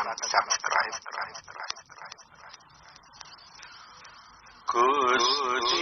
tekan subscribe. Gusti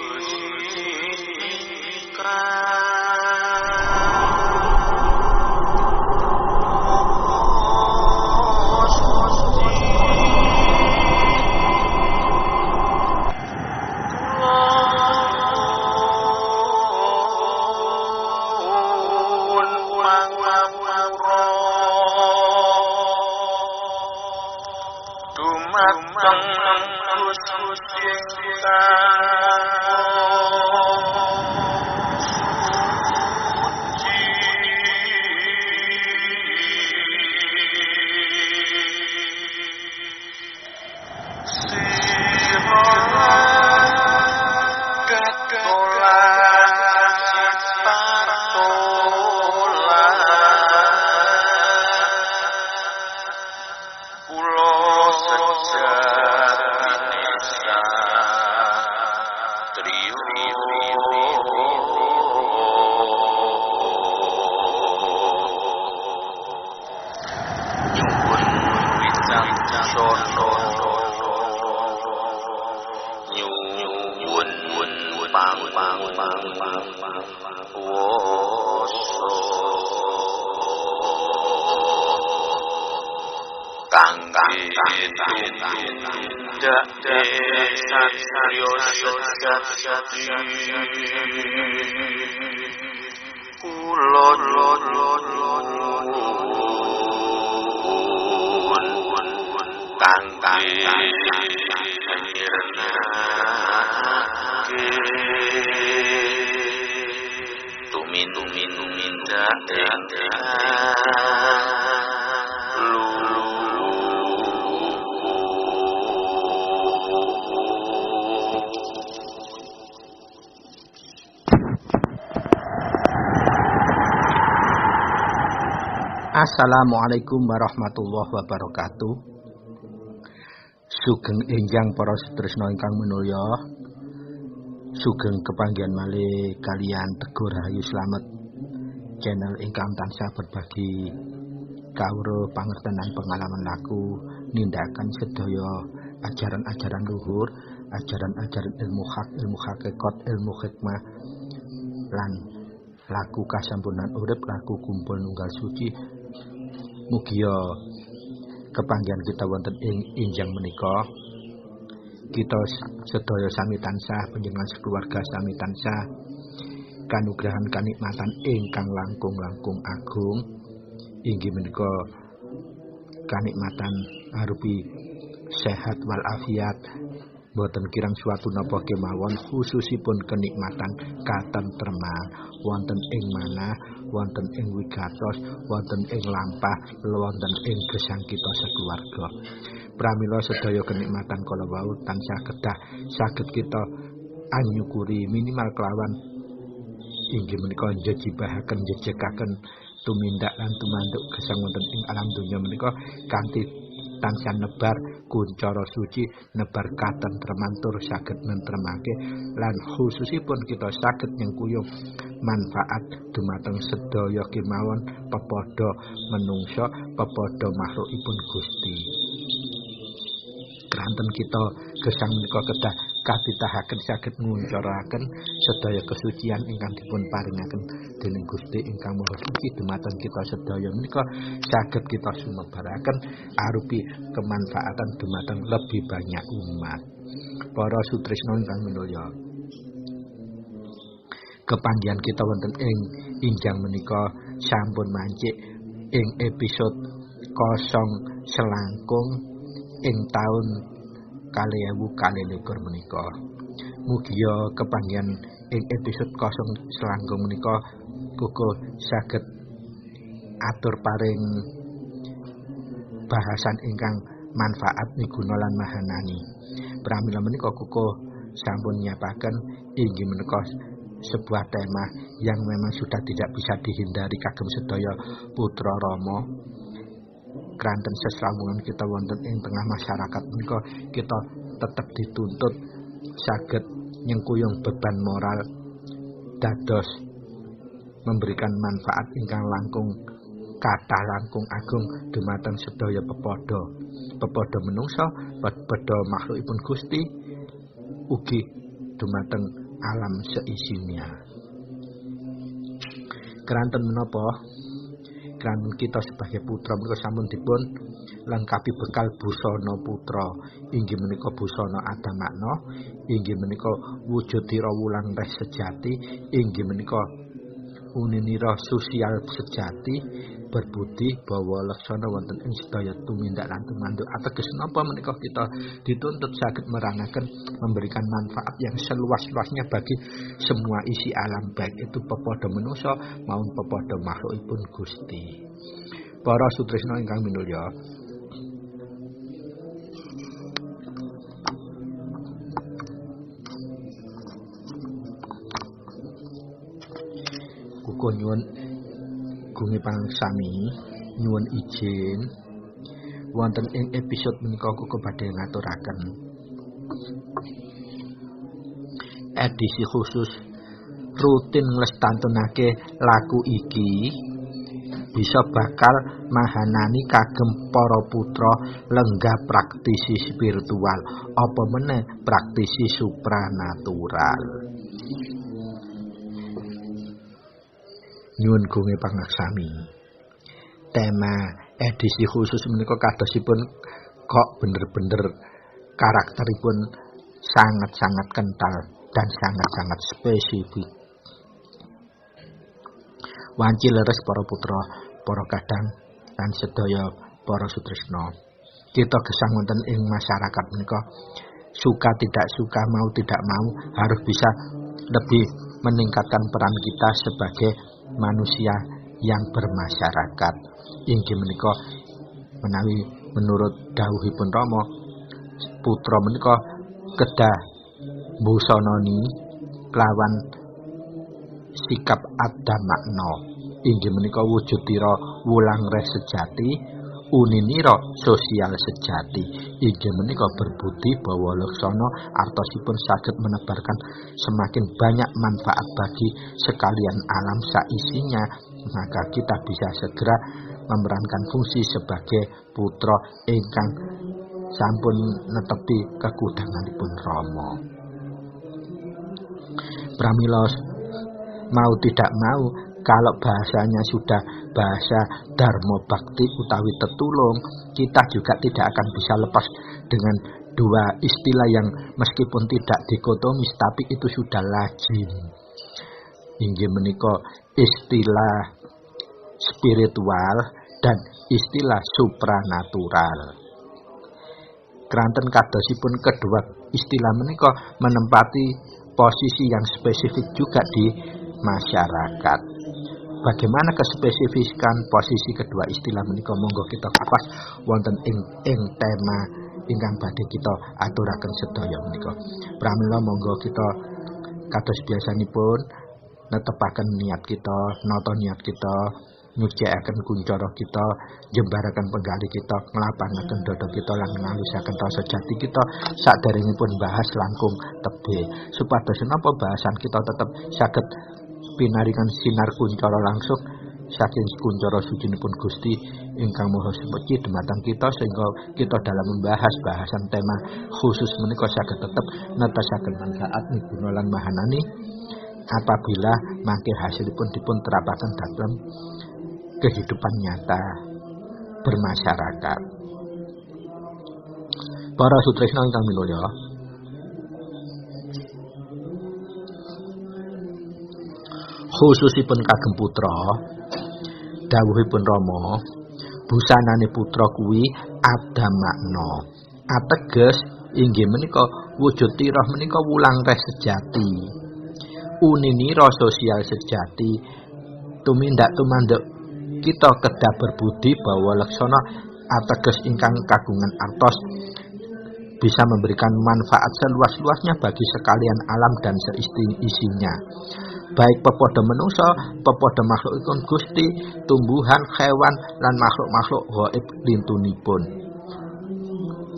Assalamualaikum warahmatullahi wabarakatuh. Sugeng enjang para sedresna ingkang minulya. Sugeng kepanggihan malih kalian Teguh Rahayu Slamet, channel ingkang tansah berbagi kawruh pangertenan pengalaman laku nindakaken sedaya ajaran-ajaran luhur, ajaran-ajaran ilmu hak, ilmu hakikat, ilmu hikmah lan laku kasampunan urip, laku kumpul nunggal suci. Mugia kepanggihan kita wonten ing enjang menika kita sedaya sami tansah, panjenengan sekeluarga sami tansah kanugrahan kanikmatan ingkang langkung-langkung agung, inggih menika kanikmatan arupi sehat walafiat, boten kirang suatu napa kemawon, khususipun kenikmatan katentreman wonten ing manah, wonten ing wigatos, wonten ing lampah, wonten ing gesang kita sekeluarga. Pramila sedaya kenikmatan kala wau tansah kedah saged kita anyukuri minimal kelawan inggih menika njejibahaken njejekaken tumindak lan tumanduk gesang wonten ing alam donya menika kanthi tansah nebar kuncara suci, nebar katentreman tur saged nentremake lan khususipun kita saged nyengkuyung manfaat dumateng sedaya kemawon pepadha menungsa, pepadha makhlukipun Gusti. Kranten kita gesang menika kedah katitahaken saged nguncaraken sedaya kesucian ingkang dipun paringaken dening Gusti ingkang Maha Suci dumateng kita sedaya menika saged kita sumebaraken arupi kemanfaatan dumateng lebih banyak umat. Para sutresna ingkang minulya, kepanggihan kita wonten ing enjang menika sampun mancik ing episode kosong selangkung ing taun 2022 menika. Mugia kepanggihan ing episode kosong selangkung menika kukuh saged atur paring bahasan ingkang manfaat miguna lan mahanani. Pramila menika kukuh sampun nyiapaken inggih menika sebuah tema yang memang sudah tidak bisa dihindari kagem sedaya putra rama. Kranten sesrawungan kita wonten ing tengah masyarakat menika kita tetap dituntut saged nyengkuyung beban moral dados memberikan manfaat ingkang langkung kathah langkung agung dumateng sedaya pepadha menungsa, pepadha makhlukipun Gusti, ugi dumateng alam seisinya. Keranten menapa? Keranten kita sebagai putra menika sampun dipun lengkapi bekal busana putra, inggih menika busana adamakna, inggih menika wujudira wulang reh sejati, inggih menika uninira sosial sejati, berbudi bawa laksana wonten ing sedaya tumindak lan tumanduk. Ateges napa menika kita dituntut saged merangaken memberikan manfaat yang seluas-luasnya bagi semua isi alam, baik itu pepadha manusa maupun pepadha makhlukipun Gusti. Para sutresna ingkang minulya, uga nyuwun gunge pangsami nyuwun izin wonten ing episode menika uga badhe ngaturaken edisi khusus rutin nglestantunake laku iki bisa bakal mahanani kagem para putra lenggah praktisi spiritual apa meneh praktisi supranatural. Nyuwun gunge pangaksami. Tema edisi khusus menika kadosipun kok bener-bener karakteripun sangat-sangat kental dan sangat-sangat spesifik. Wanci leres para putra, para kadang lan sedaya para sutresna. Kita gesang wonten ing masyarakat menika suka tidak suka, mau tidak mau harus bisa lebih meningkatkan peran kita sebagai manusia yang bermasyarakat. Inggih menika menawi menurut dawuhipun Rama, putra menika kedah busanani kelawan sikap adamakna. Inggih menika wujudira wulang reh sejati, uninira sosial sejati. Inggih menika berbudi bawa laksana artosipun saged menebarkan semakin banyak manfaat bagi sekalian alam saisinya, maka kita bisa segera memerankan fungsi sebagai putra ingkang sampun netepi kekudanganipun Rama. Pramila mau tidak mau, kalau bahasanya sudah bahasa dharma bakti utawi tetulung, kita juga tidak akan bisa lepas dengan dua istilah yang meskipun tidak dikotomis tapi itu sudah lazim. Inggih menika istilah spiritual dan istilah supranatural. Keranten kadosipun kedua istilah menika menempati posisi yang spesifik juga di masyarakat. Bagaimana kespesifikan posisi kedua istilah menika monggo kita kupas wonten ing tema ingkang badhe kita aturaken sedaya menika. Pramila monggo kita kados biasanipun netepaken niat kita, nata niat kita, nyucikaken kuncara kita, jembaraken penggali kita, nglapangaken dada kita lan ngalusaken rasa jati kita saderengipun bahas langkung tebih supados napa bahasan kita tetap saged pinaringan sinar kuncara langsung saking kuncara sucinipun Gusti ingkang Maha Suci dumateng kita, sehingga kita dalam membahas bahasan tema khusus menika saged tetep netasaken manfaat miguna lan mahanani apabila mangke hasilipun dipun terapaken dalam kehidupan nyata bermasyarakat. Para sutresna ingkang minulya, khususipun kagem putra, dawuhipun Rama, busanane putra kuwi adamakna. Ateges inggih menika wujud tirah menika wulang reh sejati, uninira sosial sejati, tumindak tumanduk kita kedah berbudi bawa laksana ateges ingkang kagungan artos bisa memberikan manfaat seluas-luasnya bagi sekalian alam dan seisinya, baik pepadha manusa, pepadha makhlukipun Gusti, tumbuhan, hewan lan makhluk-makhluk gaib lintunipun.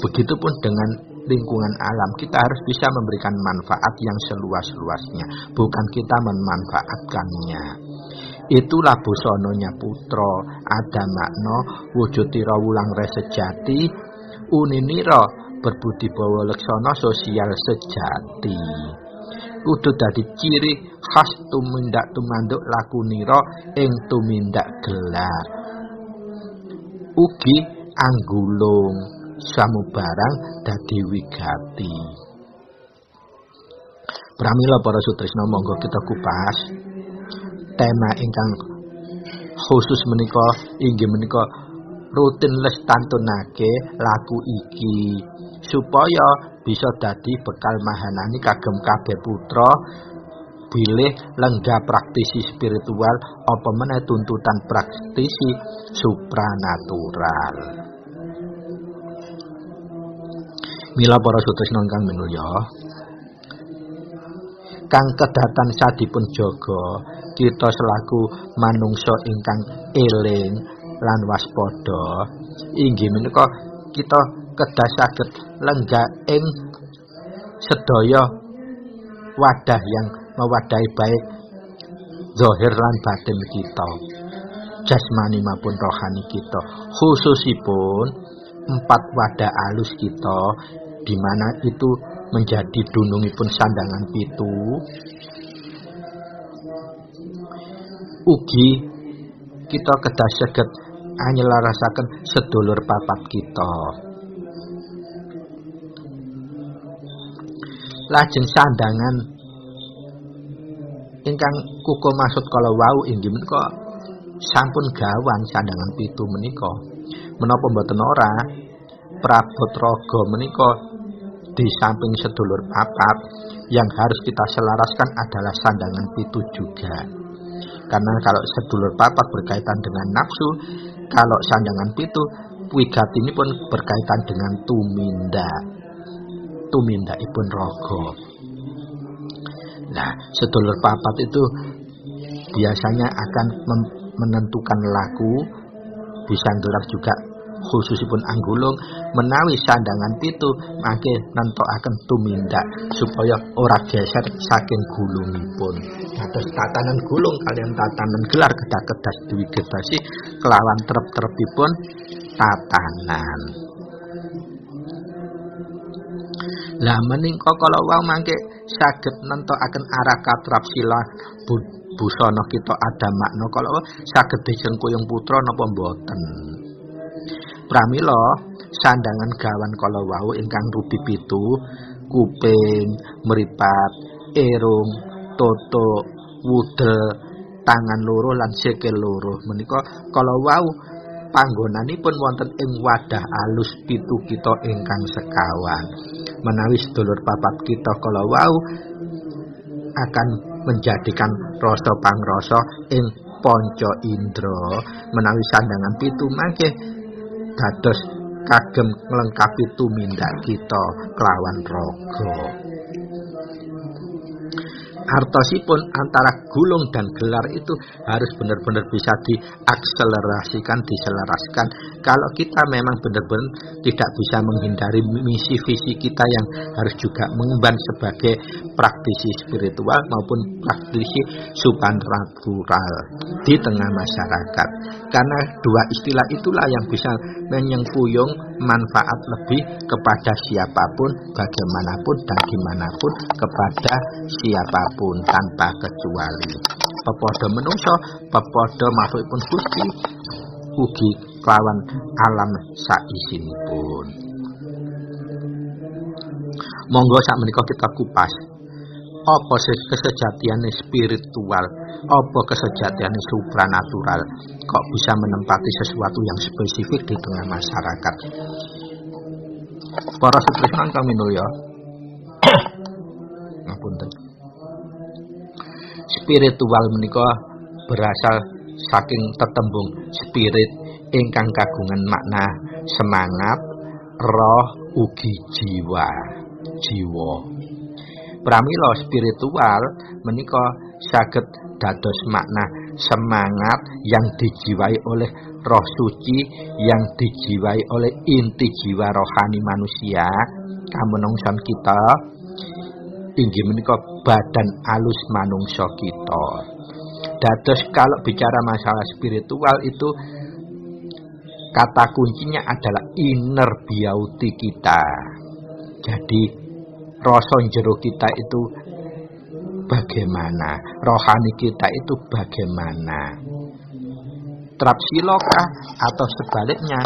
Begitupun dengan lingkungan alam, kita harus bisa memberikan manfaat yang seluas-luasnya, bukan kita memanfaatkannya. Itulah busana putra ada makna wujudira wulang sejati uninira berbudi bawa leksana sosial sejati kudu dadi ciri khas tumindak tumanduk lakunira ing tumindak gelar ugi anggulung samubarang dadi wigati. Pramila para sutresna monggo kita kupas tema ingkang khusus menika inggih menika rutin lestantunake laku iki supaya bisa dadi bekal mahanani kagem kabeh putra bilih lenggah praktisi spiritual apa meneh tuntutan praktisi supranatural. Mila para sutresna ingkang minulya kang kedatan sadipun jaga kita selaku manungsa ingkang eling lan waspada inggih menika kita kedah saged lenggah ing sedaya wadah yang mewadahi baik zahir lan batin kita jasmani maupun rohani kita khususipun 4 wadah alus kita di mana itu menjadi dunungipun sandangan pitu ugi kita kedah saged anyelarasaken sedulur papat kita lajeng sandangan ingkang kuku maksud kala wau inggih menika sampun gawan sandangan pitu menika menapa mboten ora prabot raga menika di samping sedulur papat yang harus kita selaraskan adalah sandangan pitu juga. Karena kalau sedulur papat berkaitan dengan nafsu, kalau sandangan pitu wigat ini pun berkaitan dengan tumindakipun raga. Nah, sedulur papat itu biasanya akan menentukan laku, bisa gelar juga khususipun anggulung menawi sandangan pitu mangke nentokaken tumindak supaya ora geser saking gulungipun. Dados tatanan gulung kaliyan tatanan gelar kedah-kedah diwigetasi kelawan trep-trepipun tatanan. Lah menika kala wau mangke saged nentokaken arah katrap sila busana kita ada makna kala saged dijengkuyung putra napa mboten. Pramila sandangan gawan kala wau ingkang rupi pitu kuping, mripat, irung, totok, wudel, tangan loro lan sikil loro menika kala wau panggonanipun wonten ing wadah alus pitu kita ingkang sekawan. Menawi sedulur papat kita kala wau akan menjadikan rasa pangrasa ing panca indra menawi sandangan pitu mangke dados kagem nglengkapi tumindak kita kelawan raga. Artosipun antara gulung dan gelar itu harus benar-benar bisa diakselerasikan, diselaraskan. Kalau kita memang benar-benar tidak bisa menghindari misi visi kita yang harus juga mengemban sebagai praktisi spiritual maupun praktisi supranatural di tengah masyarakat. Karena dua istilah itulah yang bisa menyengkuyung manfaat lebih kepada siapapun, bagaimanapun dan dimanapun kepada siapapun tanpa kecuali. Pepodo menungso, pepodo makhlukipun Gusti, ugi kelawan alam saisinipun. Monggo sakmenika kita kupas. Apa kesejatiane spiritual, apa kesejatiane supranatural kok bisa menempati sesuatu yang spesifik di tengah masyarakat. Para sutresna kang minulya. Ngapunten. Spiritual menika berasal saking tetembung spirit ingkang kagungan makna semangat, roh ugi jiwa. Pramila spiritual menika saged dados makna semangat yang dijiwai oleh roh suci, yang dijiwai oleh inti jiwa rohani manusia kamanungsan kita inggih menika badan alus manungsa kita. Dados kalau bicara masalah spiritual itu kata kuncinya adalah inner beauty kita. Jadi rasa jero kita itu bagaimana, rohani kita itu bagaimana, trapsilokah atau sebaliknya.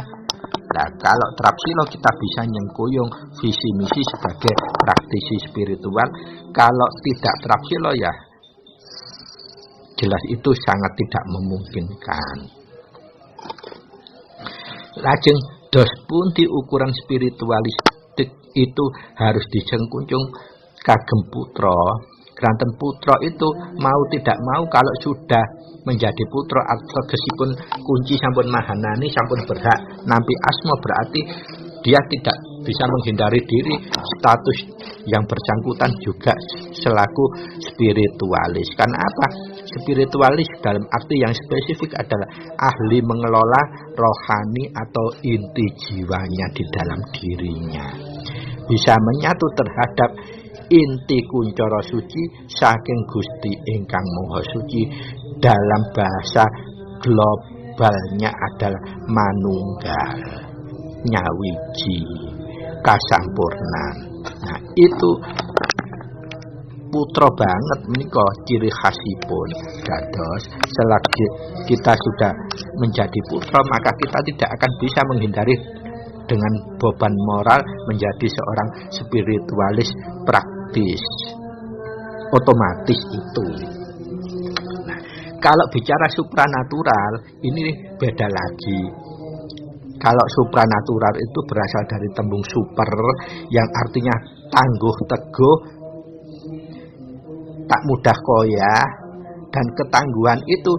Nah, kalau trapsilo kita bisa nyengkuyung visi misi sebagai praktisi spiritual. Kalau tidak trapsilo ya jelas itu sangat tidak memungkinkan. Lajeng dos pundi ukuran spiritualistik itu harus disengkunjung kagem putra. Granten putra itu mau tidak mau kalau sudah menjadi putra atau kesipun kunci sampun mahanani sampun berhak nampi asma, berarti dia tidak bisa menghindari diri status yang bersangkutan juga selaku spiritualis. Karena apa? Spiritualis dalam arti yang spesifik adalah ahli mengelola rohani atau inti jiwanya di dalam dirinya, bisa menyatu terhadap inti kuncoro suci saking Gusti ingkang Maha Suci. Dalam bahasa globalnya adalah manunggal, nyawiji, kasampurnan. Nah, itu putra banget menika ciri khasipun. Dados selagi kita sudah menjadi putra, maka kita tidak akan bisa menghindari dengan beban moral menjadi seorang spiritualis praktis. Otomatis itu. Nah, kalau bicara supranatural ini beda lagi. Kalau supranatural itu berasal dari tembung super yang artinya tangguh teguh, tak mudah koyah, dan ketangguhan itu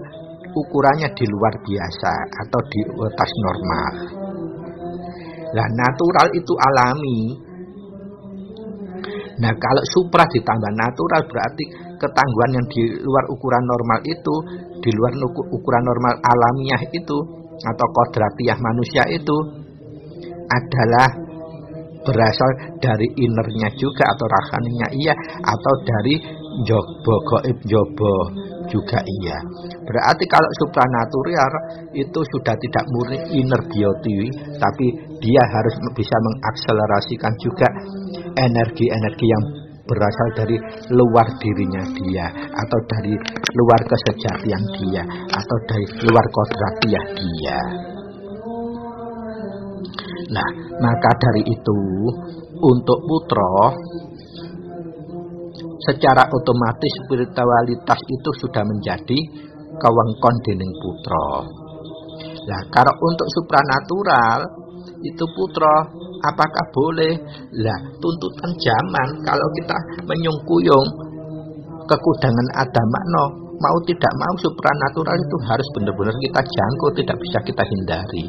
ukurannya di luar biasa atau di atas normal. Nah, natural itu alami. Nah, kalau supra ditambah natural berarti ketangguhan yang di luar ukuran normal itu, di luar ukuran normal alamiah itu atau kodratiah manusia itu adalah berasal dari innernya juga atau rohaninya iya, atau dari jobo goib jobo juga iya. Berarti kalau supranatural itu sudah tidak murni inner beauty, tapi dia harus bisa mengakselerasikan juga energi-energi yang berasal dari luar dirinya dia, atau dari luar kesejatian dia, atau dari luar kodratiah dia. Nah, maka dari itu untuk putra secara otomatis spiritualitas itu sudah menjadi kewengkon dening putra. Nah, kalau untuk supranatural itu putra apakah boleh? Lah, tuntutan zaman kalau kita menyungkuyung kekudangan adamakno, mau tidak mau supranatural itu harus benar-benar kita jangkau, tidak bisa kita hindari.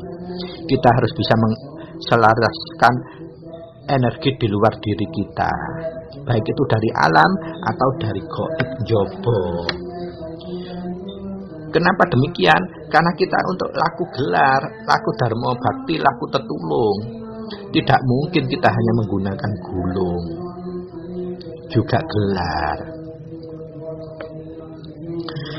Kita harus bisa menselaraskan energi di luar diri kita, baik itu dari alam atau dari gaib jobo. Kenapa demikian? Karena kita untuk laku gelar, laku dharma bakti, laku tetulung, tidak mungkin kita hanya menggunakan gulung, juga gelar.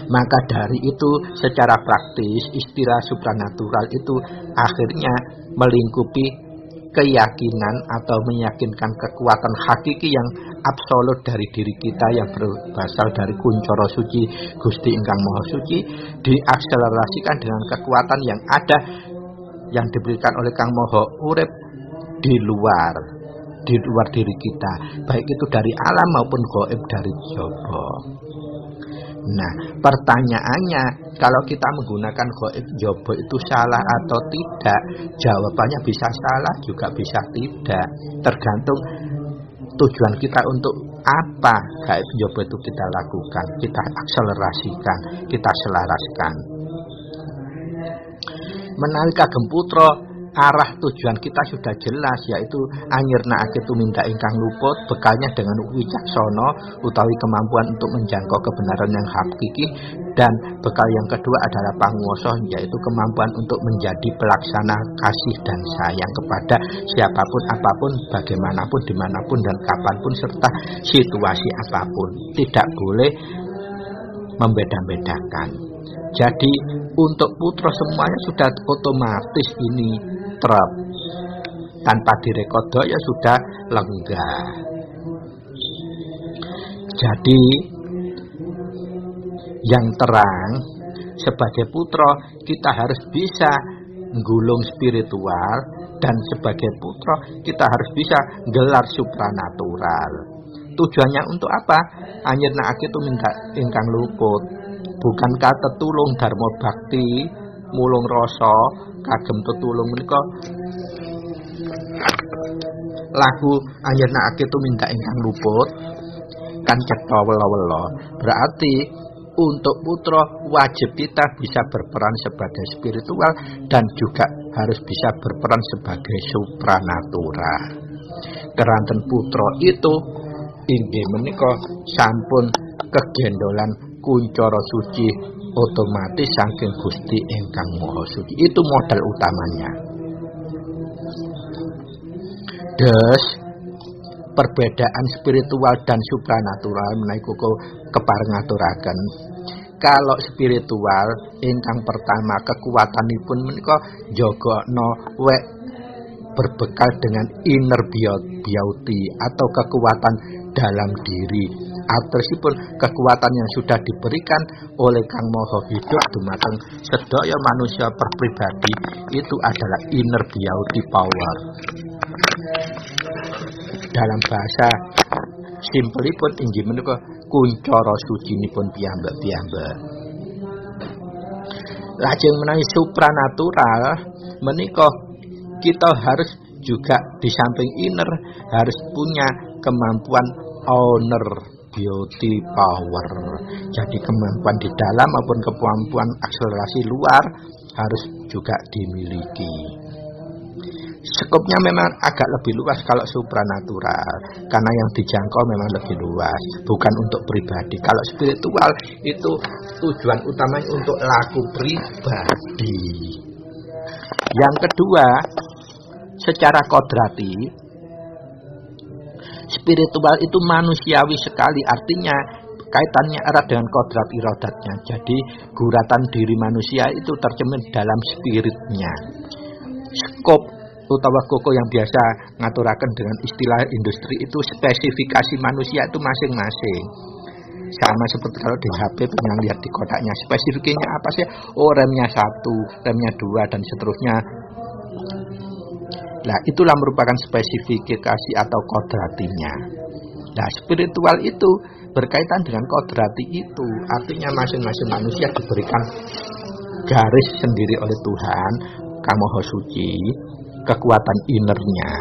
Maka dari itu secara praktis istilah supranatural itu akhirnya melingkupi keyakinan atau meyakinkan kekuatan hakiki yang absolut dari diri kita yang berasal dari kuncoro suci Gusti ingkang Maha Suci, diakselerasikan dengan kekuatan yang ada yang diberikan oleh Kang Maha Urip di luar diri kita, baik itu dari alam maupun gaib dari jobo. Nah, pertanyaannya, kalau kita menggunakan gaib jobo itu salah atau tidak? Jawabannya bisa salah, juga bisa tidak. Tergantung tujuan kita untuk apa gaib jobo itu kita lakukan, kita akselerasikan, kita selaraskan. Menawi kagem putra, arah tujuan kita sudah jelas, yaitu anyirna akitu minta ingkang luput, bekalnya dengan wicaksana utawi kemampuan untuk menjangkau kebenaran yang hakiki, dan bekal yang kedua adalah panguwasa, yaitu kemampuan untuk menjadi pelaksana kasih dan sayang kepada siapapun, apapun, bagaimanapun, dimanapun dan kapanpun, serta situasi apapun. Tidak boleh membeda-bedakan. Jadi untuk putra semuanya sudah otomatis ini trep, tanpa direkodo ya sudah lenggah. Jadi yang terang sebagai putra kita harus bisa nggulung spiritual, dan sebagai putra kita harus bisa gelar supranatural. Tujuannya untuk apa? Anyirna aki tumindak ingkang luput. Bukankah tetulung dharma bakti mulung rasa kagem tetulung menika lagu anyirna aki tumindak ingkang luput kan cetha wela-wela. Berarti untuk putra wajib kita bisa berperan sebagai spiritual dan juga harus bisa berperan sebagai supranatural. Keranten putra itu inggih menika sampun kegendolan kuncara suci otomatis saking Gusti ingkang Maha Suci. Itu modal utamanya. Des perbedaan spiritual dan supranatural menawi keparengaturaken. Kalau spiritual ingkang pertama kekuatanipun menika jagana wek berbekal dengan inner beauty atau kekuatan dalam diri. Atersipun kekuatan yang sudah diberikan oleh Kang Maha Hidup dumateng sedaya manusia perpribadi itu adalah inner beauty power. Dalam bahasa simpelipun inggih menika kuncara sucinipun piyambak-piyambak. Lajeng menawi supranatural menika kita harus juga di samping inner harus punya kemampuan outer beauty power. Jadi kemampuan di dalam maupun kemampuan akselerasi luar harus juga dimiliki. Skopnya memang agak lebih luas kalau supranatural, karena yang dijangkau memang lebih luas, bukan untuk pribadi. Kalau spiritual itu tujuan utamanya untuk laku pribadi. Yang kedua, secara kodrati, spiritual itu manusiawi sekali, artinya kaitannya erat dengan kodrat irodatnya. Jadi guratan diri manusia itu tercermin dalam spiritnya. Skop utawa koko yang biasa ngaturaken dengan istilah industri itu spesifikasi manusia itu masing-masing. Sama seperti kalau di HP yang lihat di kotaknya, spesifikasinya apa sih? Oh, remnya 1, remnya 2 dan seterusnya. Nah, itulah merupakan spesifikasi atau kodratinya. Nah, spiritual itu berkaitan dengan kodrati itu, artinya masing-masing manusia diberikan garis sendiri oleh Tuhan, Kang Maha Suci, kekuatan innernya.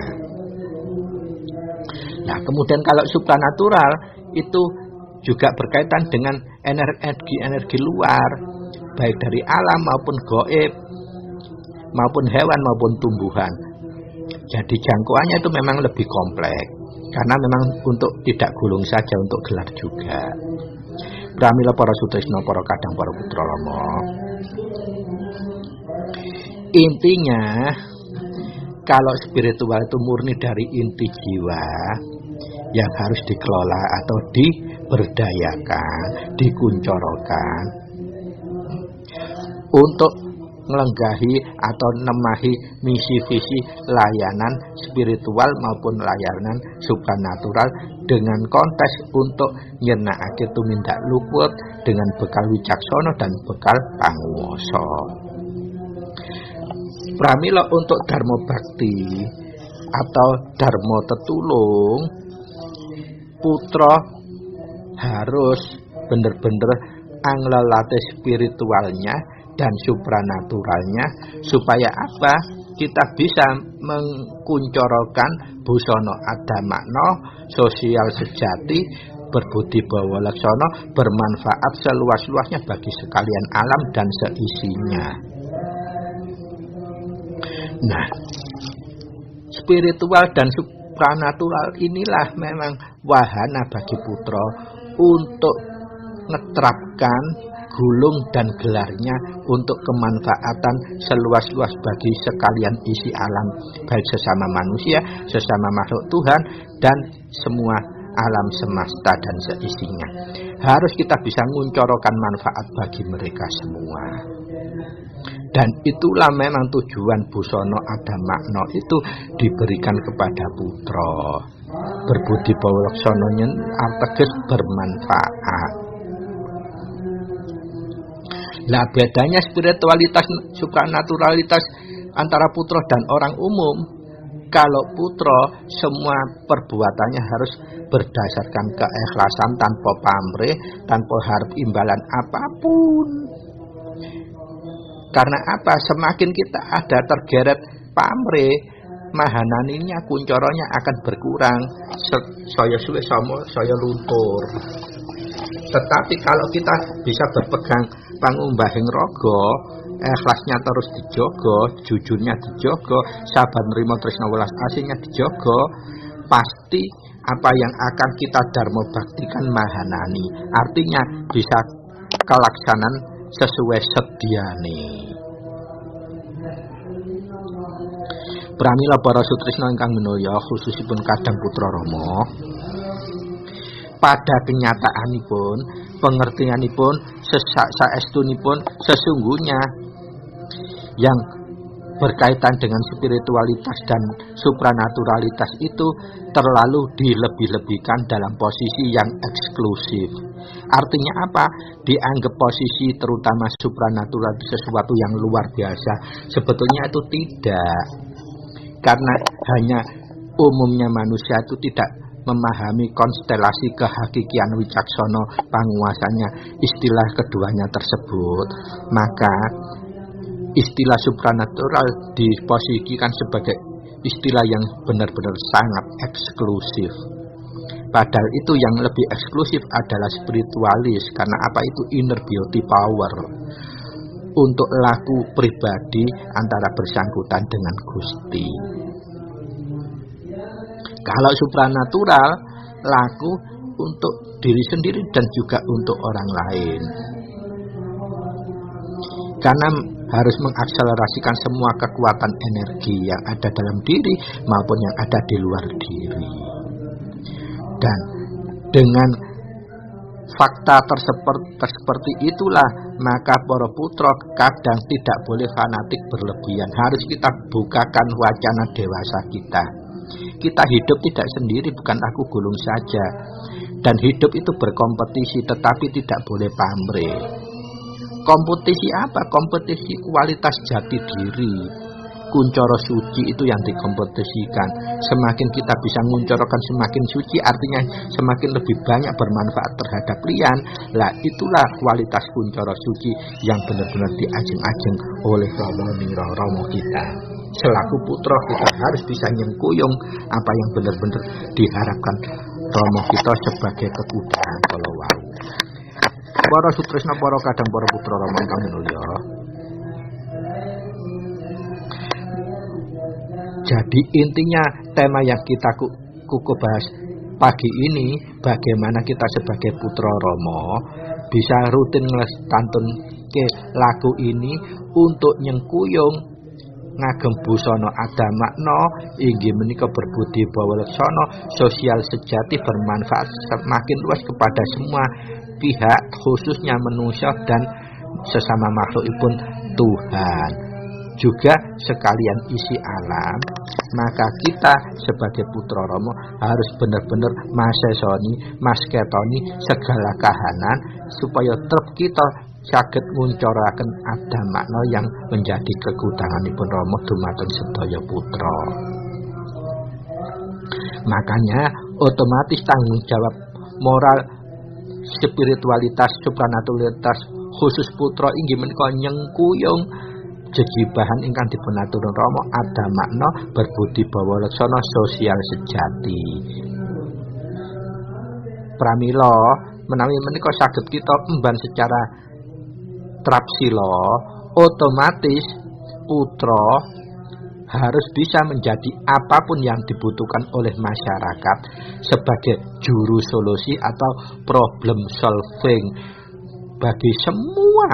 Nah, kemudian kalau supranatural itu juga berkaitan dengan energi luar, baik dari alam maupun gaib, maupun hewan maupun tumbuhan. Jadi jangkauannya itu memang lebih kompleks, karena memang untuk tidak gulung saja, untuk gelar juga. Pramila para sutresna, para kadang, para putra lama. Intinya kalau spiritual itu murni dari inti jiwa yang harus dikelola atau diberdayakan, dikuncorokan untuk melenggahi atau nemahi misi visi layanan spiritual maupun layanan supranatural dengan konteks untuk nyernakake tumindak luput dengan bekal wicaksana dan bekal panguwasa. Pramila untuk dharma bakti atau dharma tetulung, putra harus benar-benar anglelatih spiritualnya dan supranaturalnya supaya apa? Kita bisa mengkuncorokan busana adamakna, sosial sejati, berbudi bawa laksana, bermanfaat seluas-luasnya bagi sekalian alam dan seisinya. Nah, spiritual dan supranatural inilah memang wahana bagi putra untuk menerapkan gulung dan gelarnya untuk kemanfaatan seluas-luas bagi sekalian isi alam, baik sesama manusia, sesama makhluk Tuhan, dan semua alam semesta dan seisinya. harus kita bisa nguncorokan manfaat bagi mereka semua. Dan itulah memang tujuan busana Adamakna itu diberikan kepada putra. Berbudi pawalaksana ateges bermanfaat. Nah, bedanya spiritualitas supranaturalitas antara putra dan orang umum. Kalau putra, semua perbuatannya harus berdasarkan keikhlasan, tanpa pamrih, tanpa harap imbalan apapun. Karena apa? Semakin kita ada tergeret pamrih, mahananinya, kuncoronya akan berkurang. Saya suwe saya luntur. Tetapi kalau kita bisa berpegang pangumbahing raga, ikhlasnya terus dijogo, jujurnya dijogo, sabar nrimo tresna welas asihnya dijogo, pasti apa yang akan kita dharma baktikan mahanani. Artinya bisa kelaksanan sesuai sediane. Pramila para sutresna ingkang minulya, khususipun kadang putra Rama, pada kenyataanipun, pengertianipun, saestunipun sesungguhnya yang berkaitan dengan spiritualitas dan supranaturalitas itu terlalu dilebih-lebihkan dalam posisi yang eksklusif. Artinya apa? Dianggap posisi terutama supranatural sesuatu yang luar biasa. Sebetulnya itu tidak. Karena hanya umumnya manusia itu tidak memahami konstelasi kehakikian wicaksono panguasanya istilah keduanya tersebut, maka istilah supranatural diposisikan sebagai istilah yang benar-benar sangat eksklusif. Padahal itu yang lebih eksklusif adalah spiritualis. Karena apa? Itu inner beauty power untuk laku pribadi antara bersangkutan dengan Gusti. Kalau supranatural, laku untuk diri sendiri dan juga untuk orang lain. Karena harus mengakselerasikan semua kekuatan energi yang ada dalam diri maupun yang ada di luar diri. Dan dengan fakta seperti itulah, maka para putra kadang tidak boleh fanatik berlebihan. Harus kita bukakan wacana dewasa kita. Kita hidup tidak sendiri, bukan aku gulung saja. Dan hidup itu berkompetisi, tetapi tidak boleh pamrih. Kompetisi apa? Kompetisi kualitas jati diri. Kuncoro suci itu yang dikompetisikan. Semakin kita bisa nguncorokan semakin suci, artinya semakin lebih banyak bermanfaat terhadap lian. Lah itulah kualitas kuncoro suci yang benar-benar diajeng-ajeng oleh Romo kita. Selaku putra kita harus bisa nyengkuyung apa yang benar-benar diharapkan Romo kita sebagai kekudusan kalau wau. Para sutresna, para kadang, para putra Rama ingkang minulya. Jadi intinya tema yang kita kuku bahas pagi ini, bagaimana kita sebagai putra Rama bisa rutin nglestantun ke lagu ini untuk nyengkuyung ngagem busana Adamakna inggih menika berbudi pawalaksana, sosial sejati, bermanfaat semakin luas kepada semua pihak, khususnya manusia dan sesama makhlukipun Tuhan, juga sekalian isi alam. Maka kita sebagai putra Rama harus benar-benar masesoni, masketoni segala kahanan supaya trep kita saged nguncaraken Adamakna yang menjadi kekudanganipun Rama dumateng sedaya putra. Makanya otomatis tanggung jawab moral, spiritualitas, supranaturalitas khusus putra inggih menika nyengkuyung jejibahan ingkang dipunaturaken Rama Adamakna berbudi pawalaksana, sosial sejati. Pramila menawi menika saged kita emban secara trapsila, otomatis putra harus bisa menjadi apapun yang dibutuhkan oleh masyarakat sebagai juru solusi atau problem solving bagi semua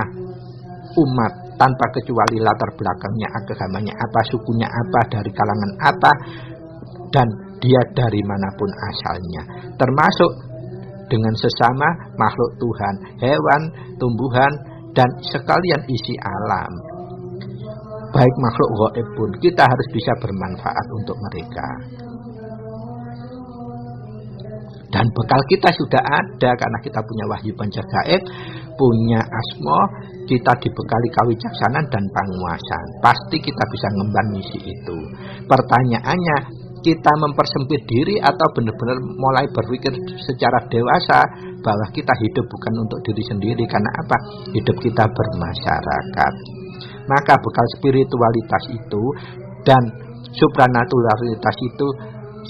umat tanpa kecuali latar belakangnya, agamanya apa, sukunya apa, dari kalangan apa, dan dia dari manapun asalnya, termasuk dengan sesama makhluk Tuhan, hewan, tumbuhan, dan sekalian isi alam. Baik makhluk gaib pun kita harus bisa bermanfaat untuk mereka. Dan bekal kita sudah ada karena kita punya wahyu panca gaib, punya asma, kita dibekali kawicaksanaan dan panguasaan. Pasti kita bisa ngemban misi itu. Pertanyaannya, kita mempersempit diri atau benar-benar mulai berpikir secara dewasa bahwa kita hidup bukan untuk diri sendiri. Karena apa? Hidup kita bermasyarakat. Maka bekal spiritualitas itu dan supranaturalitas itu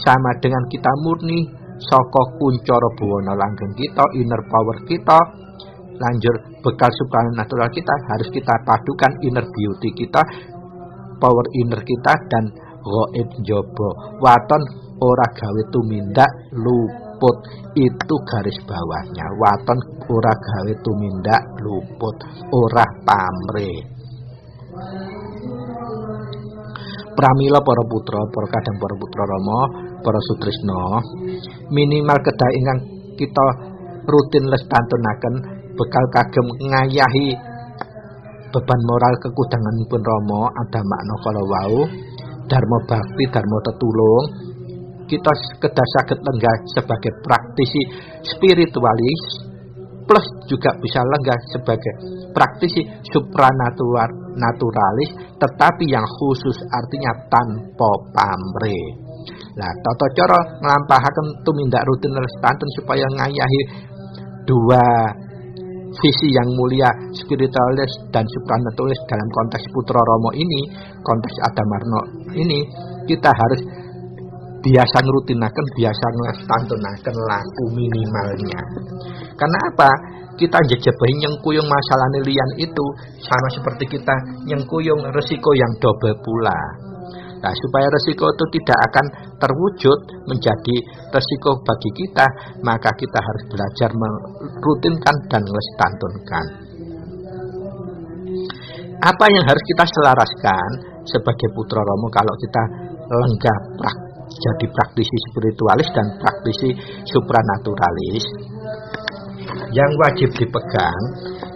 sama dengan kita murni saka kuncara bawana langgeng kita, inner power kita. Lanjut, bekal supranatural kita harus kita padukan inner beauty kita, power inner kita, dan gaib njaba. Waton ora gawe tumindak luput. Itu garis bawahnya. Waton ora gawe tumindak luput, ora pamrih. Pramila para putra, para kadang para putra Rama, para sutresna, minimal kedah ingkang kita rutin lestantunaken bekal kagem ngayahi beban moral kekudanganipun Rama ada makna kala wau, dharma bakti, dharma tetulung. Kita kedah saged lenggah sebagai praktisi spiritualis plus juga bisa lenggah sebagai praktisi supranaturalis, tetapi yang khusus artinya tanpa pamrih. Nah, tata cara nglampahaken tumindak rutin lestantun supaya ngayahi dua visi yang mulia, spiritualis dan supranaturalis dalam konteks Putra Rama ini, konteks Adamarna ini, kita harus biasa ngrutinaken, biasa nglestantunaken laku minimalnya. Karena apa? Kita jejebahi nyengkuyung masalah liyan itu sama seperti kita nyengkuyung resiko yang double pula. Nah, supaya resiko itu tidak akan terwujud menjadi resiko bagi kita, maka kita harus belajar merutinkan dan lestantunkan. Apa yang harus kita selaraskan sebagai Putra Rama kalau kita lenggah jadi praktisi spiritualis dan praktisi supranaturalis? Yang wajib dipegang,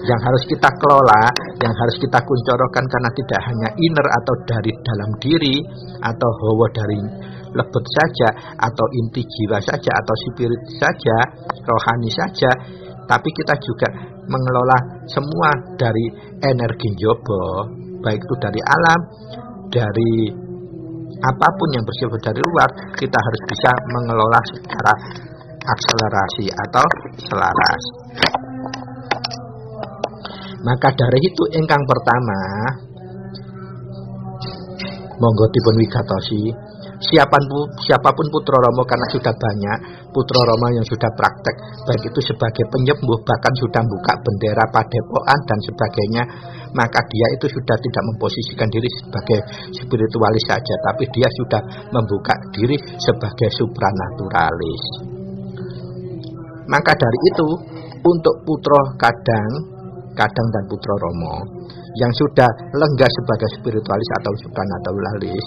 yang harus kita kelola, yang harus kita kuncorokan karena tidak hanya inner atau dari dalam diri, atau hawa dari lebet saja, atau inti jiwa saja, atau spirit saja, rohani saja, tapi kita juga mengelola semua dari energi njaba, baik itu dari alam, dari apapun yang bersifat dari luar, kita harus bisa mengelola secara akselerasi atau selaras. Maka dari itu ingkang pertama, monggo dipun wigatosi siapapun Putra Rama, karena sudah banyak Putra Rama yang sudah praktek, baik itu sebagai penyembuh, bahkan sudah buka bendera padepokan dan sebagainya, maka dia itu sudah tidak memposisikan diri sebagai spiritualis saja, tapi dia sudah membuka diri sebagai supranaturalis. Maka dari itu, untuk putra kadang dan Putra Rama yang sudah lenggah sebagai spiritualis atau supranaturalis,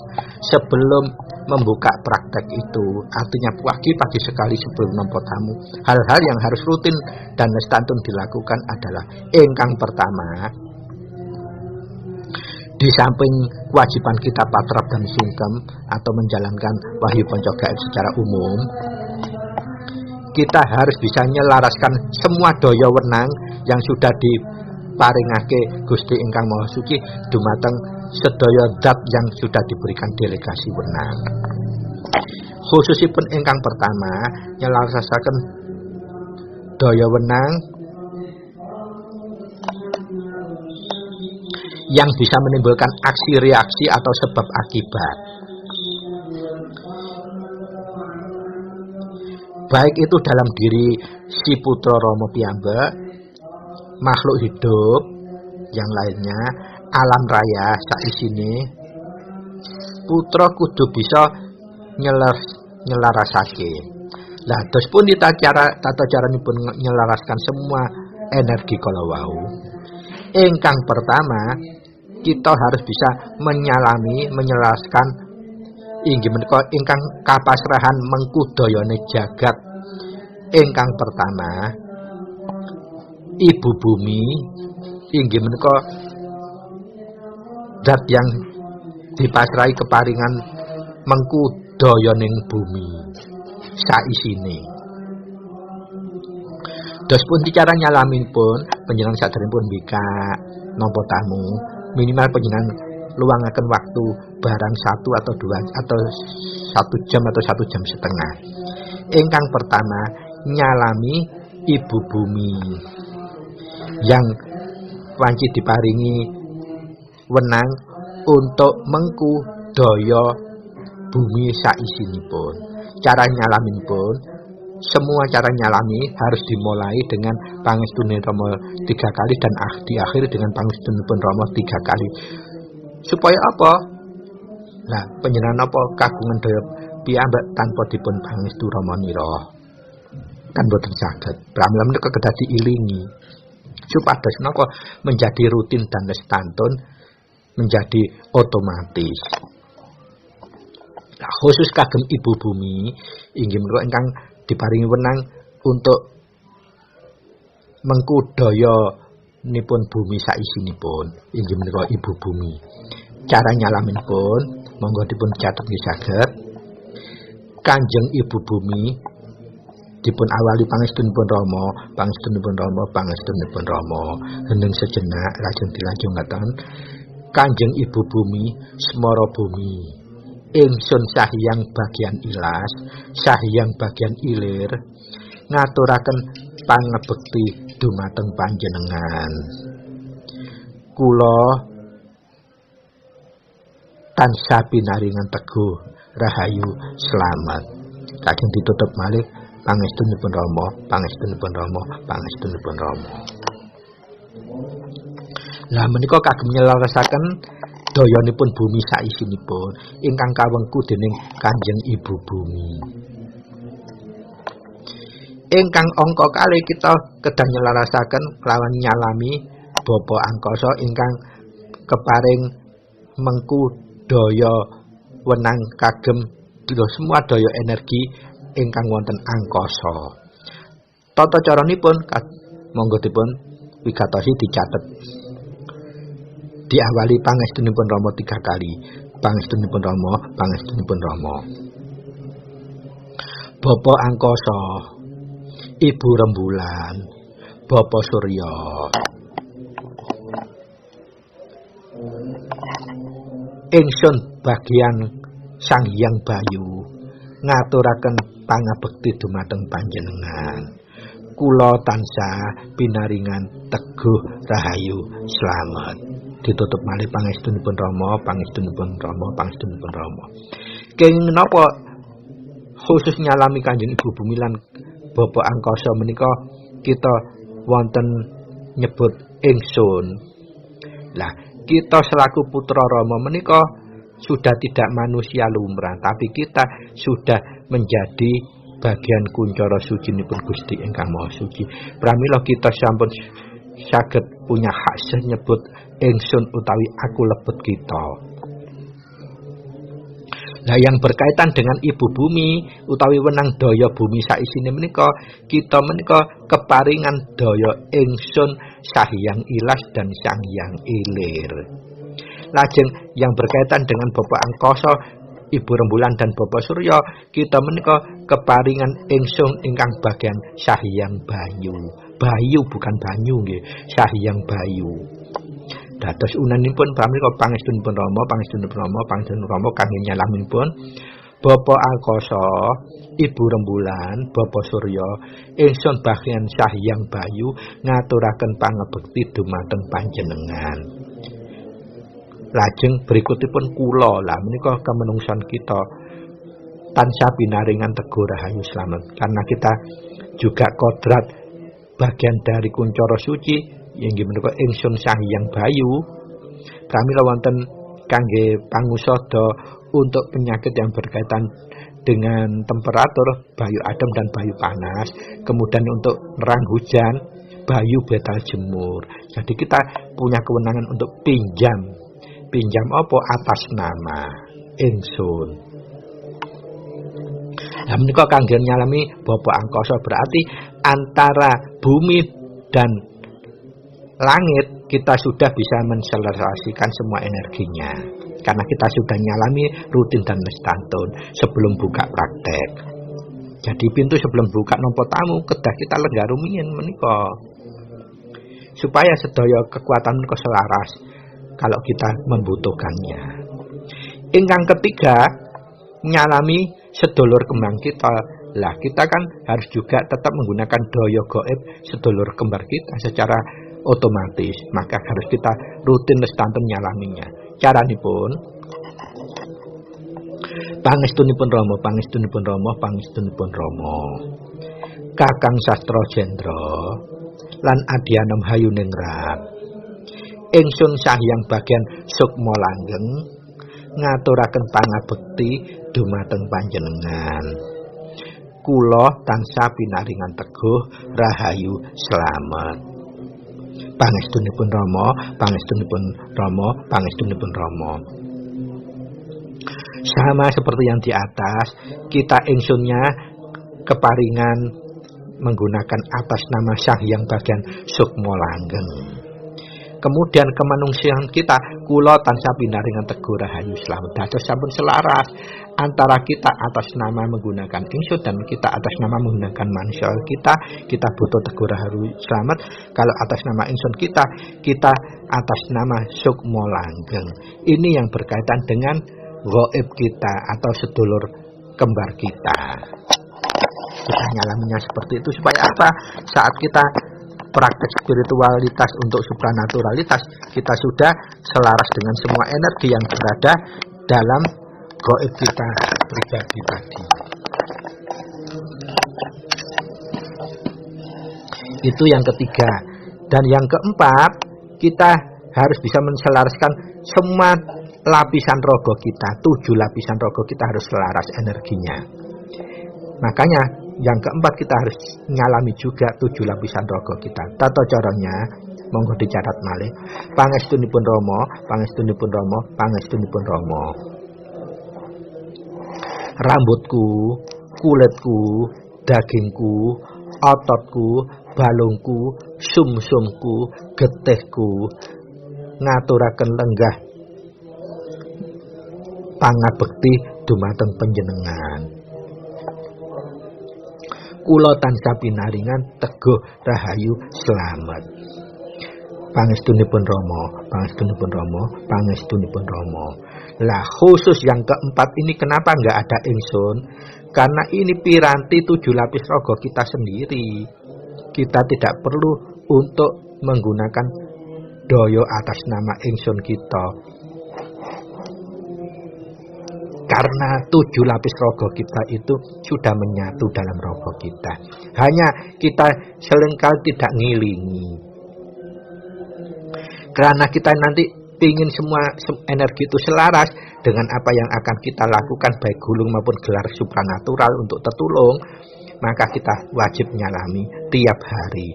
sebelum membuka praktek itu, artinya pagi sekali sebelum nampa tamu, hal-hal yang harus rutin dan lestantun dilakukan adalah ingkang pertama, di samping kewajiban kita patrap dan sungkem atau menjalankan wahyu panca gaib secara umum, kita harus bisa nyelaraskan semua daya wenang yang sudah diparingake Gusti ingkang Maha Suci dumateng sedaya zat yang sudah diberikan delegasi wenang. Khususipun ingkang pertama, nyelarasaken daya wenang yang bisa menimbulkan aksi reaksi atau sebab akibat. Baik itu dalam diri si Putra Rama piyambak, makhluk hidup yang lainnya, alam raya saisine, putra kudu bisa nyelarasake. Lah terus pun tata caranipun nyelaraskan semua energi kala wau. Ingkang pertama, kita harus bisa menyelaraskan inggih menika ingkang kapasrahan mengkudayane jagat Ingkang pertama, Ibu Bumi inggih menika zat yang dipasrahi keparingan mengku daya ning bumi saisine. Dos pun cara nyalaminipun panjenengan saderengipun mbikak nampa tamu, minimal panjenengan luangaken waktu barang 1 atau 2 atau 1 jam atau 1 jam setengah. Ingkang pertama, nyalami Ibu Bumi yang wanci diparingi wenang untuk mengku daya bumi saisinipun. Cara nyalaminipun, semua cara nyalami harus dimulai dengan pangestune Rama 3 kali dan diakhiri dengan pangestunipun Rama 3 kali. Supaya apa? Nah, panjenengan apa kagungan daya piyambak tanpa dipun pangestu Rama nira kan boten saged. Pramila menika kedah diilingi supados napa menjadi rutin dan lestantun, menjadi otomatis. Nah, khusus kagem Ibu Bumi inggih menika ingkang diparingi wenang untuk mengku daya nipun bumi saisinipun inggih menika Ibu Bumi. Cara nyalaminipun monggo dipun catet nggih saged. Kanjeng Ibu Bumi dipun awali pangestunipun Rama, pangestunipun Rama, pangestunipun Rama. Heneng sejenak lajeng dilanjungaken. Kanjeng Ibu Bumi, Smara Bumi, ingsun sahyang bagian ilas, sahyang bagian ilir, ngaturaken pangebekti dumateng panjenengan. Kula tansah pinaringan teguh rahayu slamet. Lajeng ditutup malih pangestunipun Rama, pangestunipun Rama, pangestunipun Rama. Lah menika kagem nyelarasaken dayanipun bumi saisinipun ingkang kawengku dening Kanjeng Ibu Bumi. Ingkang angka kalih kita kedah nyelarasaken kelawan nyalami Bapa Angkasa ingkang keparing mengku daya wenang kagem semua daya energi ingkang wonten angkasa. Tata caranipun monggo dipun wigatosi dicatet. Diawali pangestunipun Rama 3 kali. Pangestunipun Rama, pangestunipun Rama. Bapa Angkasa, Ibu Rembulan, Bapa Surya. Ingsun bagian Sang Hyang Bayu ngaturaken pangabekti dumateng panjenengan. Kula tansah pinaringan teguh rahayu slamet. Ditutup malih pangestunipun Rama, pangestunipun Rama, pangestunipun Rama. Kenging napa khusus nyalami Kanjeng Ibu Bumi lan Bapa Angkasa menika kita wonten nyebut ingsun. Lah, kita selaku putra Rama menika sudah tidak manusia lumrah, tapi kita sudah menjadi bagian kuncara sucinipun Gusti ingkang Maha Suci. Pramila kita sampun saged punya hak nyebut ingsun utawi aku lebet kita. Nah, yang berkaitan dengan Ibu Bumi utawi wenang daya bumi saisine menika, kita menika keparingan daya ingsun sahyang ilas dan sahyang ilir. Lajeng yang berkaitan dengan Bapa Angkasa, Ibu Rembulan dan Bapa Surya, kita menika keparingan ingsun ingkang bagian sahyang bayu. Bayu bukan banyu nggih, sahyang bayu. Dados unanipun pramila pangestunipun Rama, pangestunipun Rama, pangestunipun Rama kangge nyalaminipun Bapa Angkasa, Ibu Rembulan, Bapa Surya, ingsun bagian sahyang bayu ngaturaken pangebekti dumateng panjenengan. Lajeng berikutipun kula, lah menika kemenungsan kita tansah pinaringan teguh rahayu slamet karena kita juga kodrat bagian dari kuncara suci inggih menika ingsun sahyang bayu. Pramila wonten kangge pangusada untuk penyakit yang berkaitan dengan temperatur bayu adem dan bayu panas, kemudian untuk nerang hujan bayu betal jemur. Jadi kita punya kewenangan untuk pinjam apa atas nama ingsun. Nah, menika kangge nyalami bapa angkasa, berarti antara bumi dan langit kita sudah bisa menselerasikan semua energinya. Karena kita sudah nyalami rutin dan mestantun sebelum buka praktek. Jadi pintu sebelum buka nampa tamu kedah kita lenggah rumiyin menika. Supaya sedaya kekuatan menika selaras kalau kita membutuhkannya. Ingkang ketiga, nyalami sedulur kembang kita. Lah, kita kan harus juga tetap menggunakan daya gaib sedulur kembar kita secara otomatis. Maka harus kita rutin mestantun nyalaminya. Caranipun pangestunipun Rama, pangestunipun Rama, pangestunipun Rama. Kakang Sastra Jendra lan Adyanom Hayuningrat. Ingsun sahyang bagian sukma langgeng ngaturaken pangabekti dumateng panjenengan. Kula tansah pinaringan teguh rahayu slamet. Pangestunipun Rama, pangestunipun Rama, pangestunipun Rama. Sama seperti yang di atas, kita ingsunnya keparingan menggunakan atas nama Sahyang bagian sukma langgeng. Kemudian kemanusiaan kita kula tansah pinaringan teguh rahayu slamet. Dados sampun selaras antara kita atas nama menggunakan ingsun dan kita atas nama menggunakan manusia kita butuh teguh rahayu slamet. Kalau atas nama ingsun kita atas nama sukma langgeng. Ini yang berkaitan dengan gaib kita atau sedulur kembar kita. Kita nyalaminya seperti itu supaya apa? Saat kita praktek spiritualitas untuk supranaturalitas, kita sudah selaras dengan semua energi yang berada dalam gaib kita pribadi tadi. Itu yang ketiga. Dan yang keempat, kita harus bisa menselaraskan semua lapisan rogo kita. 7 lapisan rogo kita harus selaras energinya. Makanya yang keempat kita harus nyalami juga 7 lapisan rogo kita. Tata caranya monggo dicatat malih. Pangestunipun Rama, pangestunipun Rama, pangestunipun Rama. Rambutku, kulitku, dagingku, ototku, balungku, sumsumku, getihku ngaturaken lenggah pangabekti dumateng panjenengan. Kula tansah pinaringan teguh rahayu slamet. Pangestunipun Rama, pangestunipun Rama, pangestunipun Rama. Lah khusus yang keempat ini kenapa enggak ada ingsun? Karena ini piranti 7 lapis rogo kita sendiri. Kita tidak perlu untuk menggunakan daya atas nama ingsun kita. Karena 7 lapis rogo kita itu sudah menyatu dalam rogo kita. Hanya kita selengkal tidak ngilingi. Karena kita nanti ingin semua energi itu selaras dengan apa yang akan kita lakukan, baik gulung maupun gelar supranatural untuk tertulung, maka kita wajib nyalami tiap hari.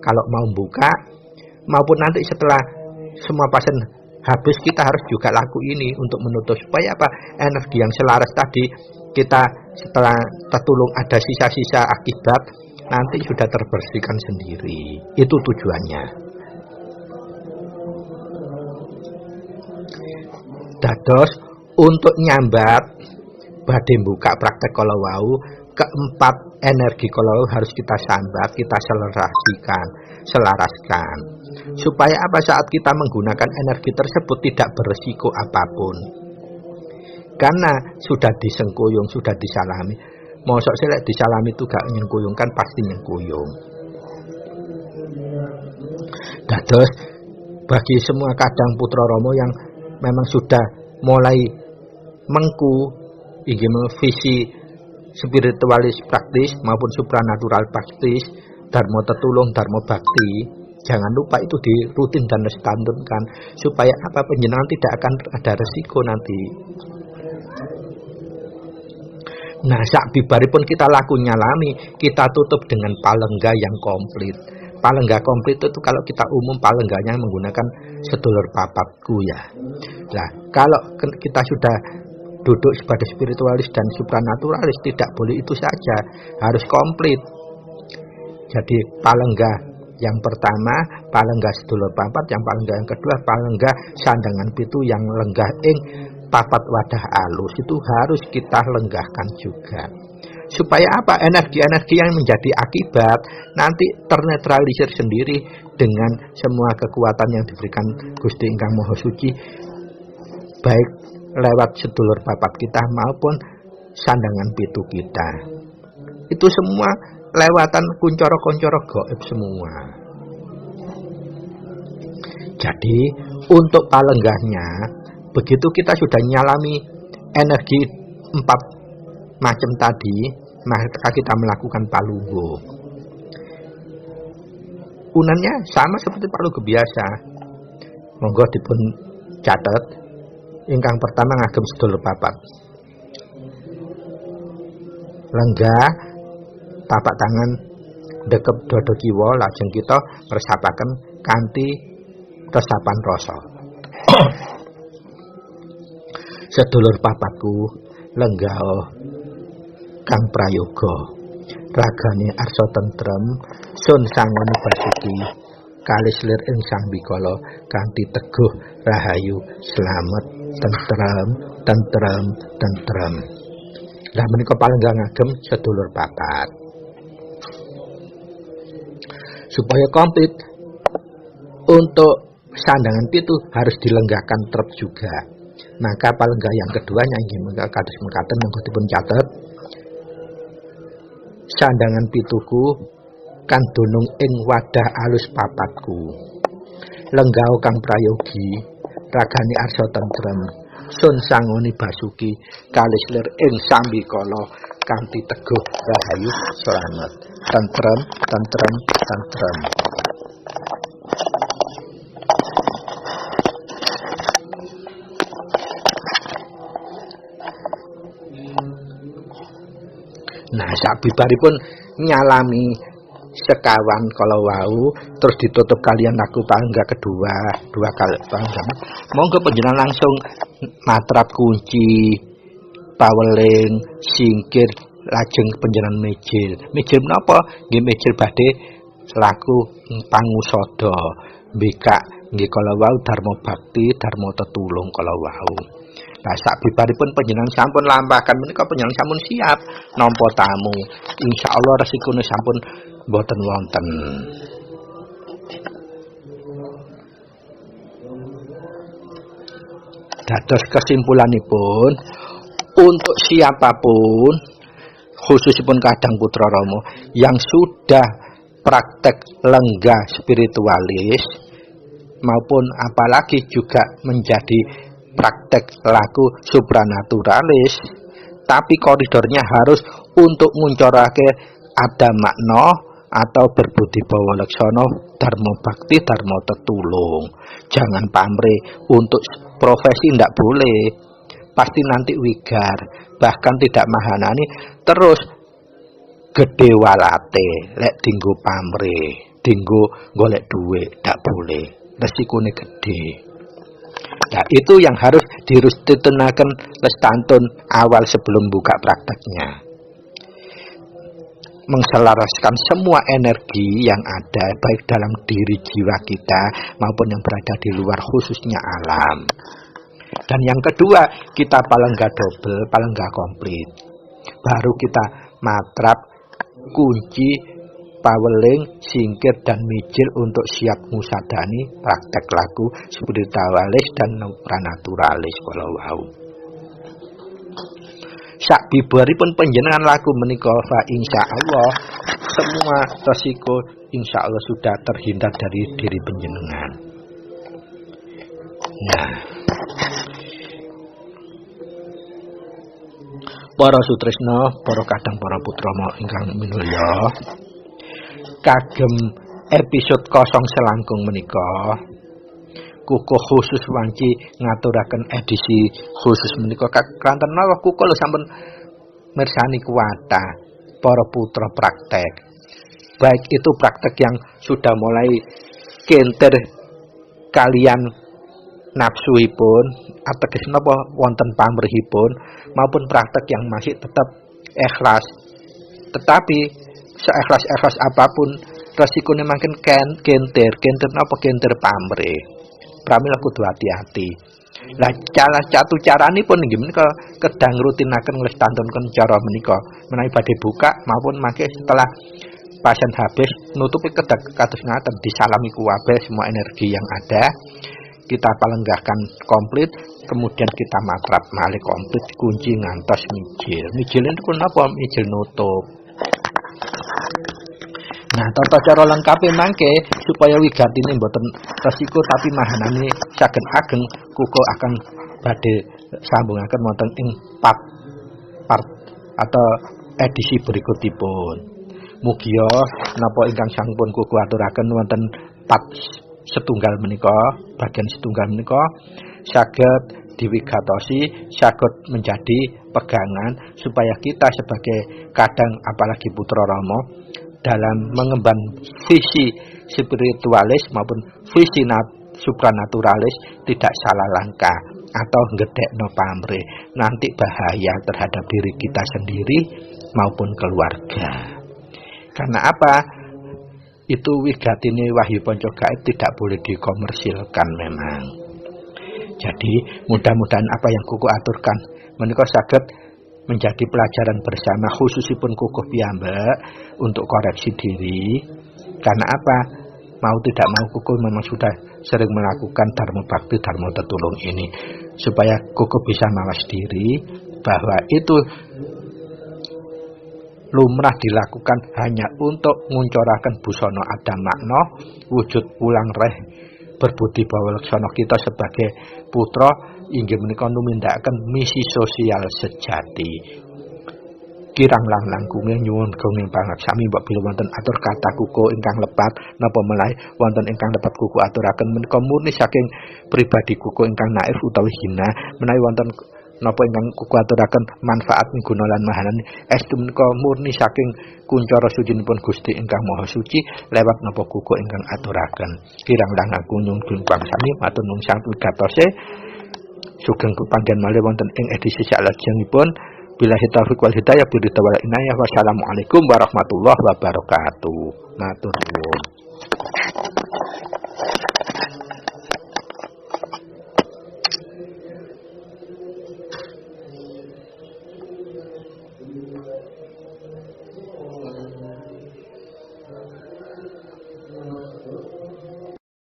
Kalau mau buka maupun nanti setelah semua pasien habis, kita harus juga laku ini untuk menutup supaya apa? Energi yang selaras tadi kita setelah tertulung ada sisa-sisa akibat nanti sudah terbersihkan sendiri. Itu tujuannya. Dados untuk nyambat badhe buka praktek kala wau, keempat energi kala wau harus kita sambat, kita selaraskan. Supaya apa? Saat kita menggunakan energi tersebut tidak berisiko apapun. Karena sudah disengkuyung, sudah disalami. Mosok selek disalami itu gak nyengkuyung, kan pasti nyengkuyung. Dados bagi semua kadang putra Rama yang memang sudah mulai mengku inggih visi spiritualis praktis maupun supranatural praktis, dharma tetulung, dharma bakti, jangan lupa itu dirutin dan distantunkan supaya apa? Panjenengan tidak akan ada resiko nanti. Nah, sak bibaripun kita laku nyalami, kita tutup dengan palengga yang komplit. Palengga komplit itu kalau kita umum palengganya menggunakan sedulur papatku ya. Nah, kalau kita sudah duduk sebagai spiritualis dan supranaturalis, tidak boleh itu saja, harus komplit. Jadi palenggah yang pertama, palenggah sedulur papat, yang palenggah yang kedua, palenggah sandangan pitu yang lenggah ing papat wadah alus, itu harus kita lenggahkan juga. Supaya apa? Energi-energi yang menjadi akibat nanti ternetralisir sendiri dengan semua kekuatan yang diberikan Gusti Ingkang Maha Suci, baik lewat sedulur papat kita maupun sandangan pitu kita. Itu semua lewatan kuncoro-kuncoro gaib semua. Jadi untuk palenggahnya, begitu kita sudah nyalami energi 4 macam tadi, maka kita melakukan palunggo. Unannya sama seperti palunggo biasa. Monggo dipun catet. Ingkang pertama ngagem sedulur papat. Lenggah tapak tangan dekep dodo kiwa, lajeng kita resapaken kanthi resapan rasa. Sedulur papatku, lenggah kang prayoga, ragane arsa tentrem, sun sangoni basuki, kalis lir ing sang bikala kanthi teguh rahayu slamet tentrem tentrem tentrem. Lah menika palenggah ngagem sedulur papat. Supaya komplit, untuk sandangan pitu harus dilenggahkan trep juga. Maka palenggah yang keduanya inggih menika kados mekaten, monggo dipun catet. Sandangan pituku kan dunung ing wadah alus papatku. Lenggah kang prayogi, ragane arsa tentrem, sun sangoni basuki, kalis lir ing sambikala kanthi teguh rahayu slamet. Tentrem, tentrem, tentrem. Nah, sabibaripun nyalami sekawan kalau wau, terus ditutup kalian laku palenggah kedua, 2 kali palenggah. Monggo panjenengan langsung matrap kunci, paweling, singkir, lajeng panjenengan mejil. Mejil menapa? Nggih mejil badhe laku pangusada, mbikak nggih kala wau dharma bakti, dharma tetulung kala wau. Nah, sabibaripun panjenengan sampun lampahaken menika panjenengan sampun siap nampa tamu. Insyaallah resikone sampun boten wonten. Dados kesimpulanipun, untuk siapapun khususipun kadang putra Rama yang sudah praktek lenggah spiritualis maupun apalagi juga menjadi praktek laku supranaturalis, tapi koridornya harus untuk nguncorake ada makna atau berbudi bawa laksana, dharma bakti, dharma tetulung. Jangan pamrih, untuk profesi ndak boleh, pasti nanti wigar, bahkan tidak mahanani, terus gede walate, lek dinggo pamrih, dinggo golek duit, ndak boleh, resikone gede. Nah, itu yang harus dirustenaken lestantun awal sebelum buka prakteknya. Mengselaraskan semua energi yang ada baik dalam diri jiwa kita maupun yang berada di luar, khususnya alam. Dan yang kedua, kita palenggah double, palenggah komplit. Baru kita matrap, kunci, paweling, singkir dan mijil untuk siap ngusadani praktek laku spiritualis dan supranaturalis kalau wau. Sabibaripun panjenengan laku menika fa insyaallah semua resiko insyaallah sudah terhindar dari diri panjenengan. Nah, para sutresna, para kadang para putra ingkang minulya, kagem episode kosong selangkung menika kukuh khusus wanci ngaturaken edisi khusus menika kanten napa kukuh sampun mirsani kuwata para putra praktek, baik itu praktek yang sudah mulai kenter kalian nafsuipun ateges napa wonten pamrihipun maupun praktek yang masih tetap ikhlas. Tetapi seikhlas-ikhlas apapun resikonya makin genter napa genter pamrih. Pramila kudu hati-hati. Lah satu caranipun inggih menika kedang rutinaken nglestantunken cara menika menawi badhe buka maupun mangke setelah pasien habis nutupi kedak kados ngaten disalami kuwabeh semua energi yang ada kita palenggahkan komplit kemudian kita matrap malih komplit kunci ngantos mijil niku napa mijil nutup. Nah, tata cara lengkape mangke supaya wigatine mboten resiko tapi mahanane saged ageng kuko akan badhe sambungaken wonten ing part atau edisi berikutipun. Mugi napa ingkang sampun kuku aturaken wonten part setunggal menika, bagian setunggal menika saged diwigatosi, saged menjadi pegangan supaya kita sebagai kadang apalagi putra Rama dalam mengemban visi spiritualis maupun visi supranaturalis tidak salah langkah atau ngedekno pamrih nanti bahaya terhadap diri kita sendiri maupun keluarga. Karena apa? Itu wigatine Wahyu Panca Gaib tidak boleh dikomersilkan memang. Jadi mudah-mudahan apa yang kuku aturkan menika saged menjadi pelajaran bersama khususipun kukuh piyambak untuk koreksi diri. Karena apa? Mau tidak mau kukuh memang sudah sering melakukan dharma bakti, dharma tetulung ini supaya kukuh bisa mawas diri bahwa itu lumrah dilakukan hanya untuk nguncuraken busana ada makna wujud ulang reh berbudi bawalaksana kita sebagai putra inggih menika numindakaken misi sosial sejati. Kirang langkunging nyuwun gunging pangaksami mbok bila wonten atur kata kuku ingkang lepat napa melai wonten ingkang lepat kuku aturaken menika murni saking pribadi kuku ingkang naif utawi hina menawi wonten napa ingkang kuku aturaken manfaat guna lan mahalan estu menika murni saking kuncara sucinipun Gusti ingkang Maha Suci lewat napa kuku ingkang aturaken. Kirang langkung nyuwun pangaksami matur nuwun sang wigatose sugeng pepanggen malih wonten ing edisi salajengipun. Billahi taufiq wal hidayah, biridha wal inayah. Wassalamualaikum warahmatullahi wabarakatuh. Matur nuwun.